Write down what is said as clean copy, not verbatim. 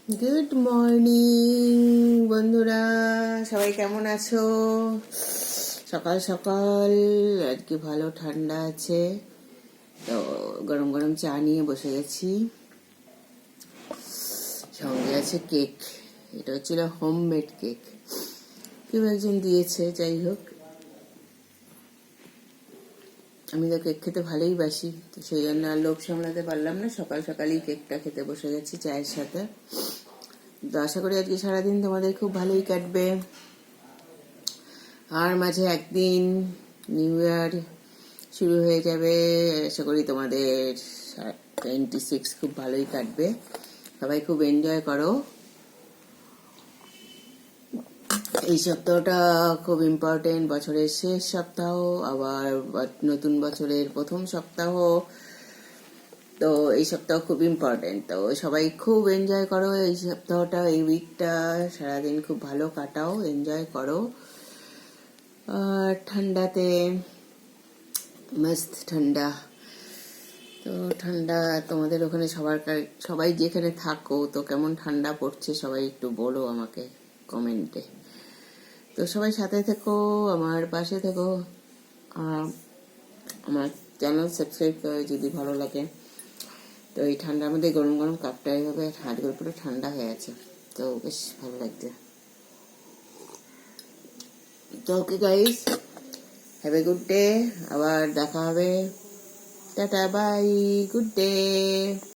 Good morning বন্ধুরা, সবাই কেমন আছো? সকাল সকাল আর কি ভালো ঠান্ডা আছে, তো গরম গরম চা নিয়ে বসে গেছি। সঙ্গে আছে কেক। এটা হচ্ছিল হোমমেড কেক, কেউ একজন দিয়েছে। যাই হোক, আমি তো কেক খেতে ভালোই বাসি, তো সেই জন্য আর লোভ সামলাতে পারলাম না, সকাল সকালই কেকটা খেতে বসে গেছি চায়ের সাথে। তো আশা করি আজকে সারাদিন তোমাদের খুব ভালোই কাটবে। আর মাঝে একদিন নিউ ইয়ার শুরু হয়ে যাবে। আশা করি তোমাদের 26 খুব ভালোই কাটবে। সবাই খুব এনজয় করো। এই সপ্তাহটা খুব ইম্পর্টেন্ট, বছরের শেষ সপ্তাহ, আবার নতুন বছরের প্রথম সপ্তাহ। তো এই সপ্তাহ খুব ইম্পর্টেন্ট, তো সবাই খুব এনজয় করো এই সপ্তাহটা, এই উইকটা সারাদিন খুব ভালো কাটাও, এনজয় করো। আর ঠান্ডাতে মস্ত ঠান্ডা। তো ঠান্ডা তোমাদের ওখানে সবাই যেখানে থাকো, তো কেমন ঠান্ডা পড়ছে সবাই একটু বলো আমাকে কমেন্টে। তো সবাই সাথে থেকো, আমার পাশে থেকো। আমার চ্যানেল সাবস্ক্রাইব করো যদি ভালো লাগে। তো এই ঠান্ডার মধ্যে গরম গরম কাপটা এইভাবে হাতগুলো পুরো ঠান্ডা হয়ে আছে, তো বেশ ভালো লাগছে। তো okay guys, have a good day. আবার দেখা হবে। Tata, bye, good day.